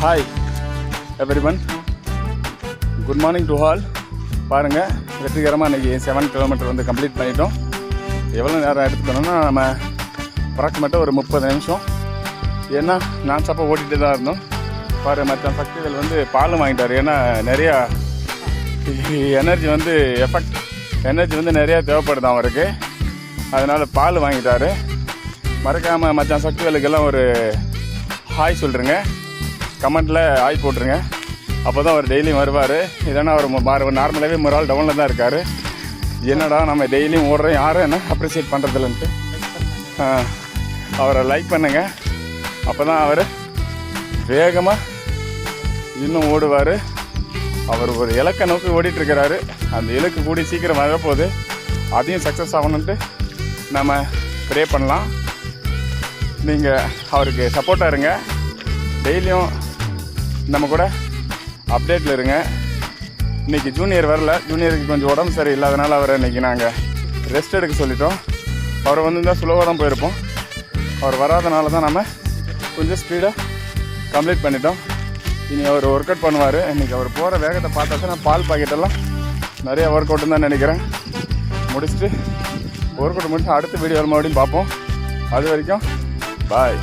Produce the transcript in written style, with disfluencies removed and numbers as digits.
Hi everyone, good morning to all. பாருங்கள், வெற்றிகரமாக இன்றைக்கி 7 கிலோமீட்டர் வந்து கம்ப்ளீட் பண்ணிட்டோம். எவ்வளோ நேரம் எடுத்துக்கணும்னா நம்ம அப்ராக்சிமேட்டாக ஒரு 30 நிமிஷம். ஏன்னா நான் ஸ்டாப்பாக ஓட்டிகிட்டு தான் இருந்தோம். பாரு, மற்ற சக்திகள் வந்து பாலும் வாங்கிட்டார். ஏன்னா நிறையா எனர்ஜி வந்து நிறையா தேவைப்படுது அவருக்கு. அதனால் பால் வாங்கிட்டார். மறக்காமல் மற்ற சக்திகளுக்கெல்லாம் ஒரு ஹாய் சொல்கிறேங்க. கமெண்ட்டில் ஹாய் போட்டுருங்க. அப்போ தான் அவர் டெய்லியும் வருவார். இல்லைன்னா அவர் நார்மலாகவே ஒரு ஆள் டவுனில் தான் இருக்கார். என்னடா நம்ம டெய்லியும் ஓடுறோம், யாரும் என்ன அப்ரிஷியேட் பண்ணுறதில்லன்ட்டு அவரை லைக் பண்ணுங்க. அப்போ தான் அவர் வேகமாக இன்னும் ஓடுவார். அவர் ஒரு இலக்கை நோக்கி ஓடிட்டுருக்கிறாரு. அந்த இலக்கு கூடி சீக்கிரம் வரப்போகுது. அதையும் சக்ஸஸ் ஆகணுன்ட்டு நம்ம ப்ரே பண்ணலாம். நீங்கள் அவருக்கு சப்போர்ட்டாக இருங்க. டெய்லியும் நம்ம கூட அப்டேட்டில் இருங்க. இன்றைக்கி ஜூனியர் வரல. ஜூனியருக்கு கொஞ்சம் உடம்பு சரி இல்லாதனால அவரை இன்றைக்கி நாங்கள் ரெஸ்ட் எடுக்க சொல்லிட்டோம். அவரை வந்து ஸ்லோவாக தான் போயிருப்போம். அவர் வராதனால தான் நம்ம கொஞ்சம் ஸ்பீடாக கம்ப்ளீட் பண்ணிட்டோம். இனி அவர் ஒர்க் அவுட் பண்ணுவார். இன்றைக்கி அவர் போகிற வேகத்தை பார்த்தா நான் பால் பாக்கெட்டெல்லாம் நிறையா ஒர்க் அவுட்டுன்னு தான் நினைக்கிறேன். முடிச்சுட்டு ஒர்க் அவுட் முடிச்சு அடுத்த வீடியோவில் மறுபடியும் பார்ப்போம். அது வரைக்கும் பாய்.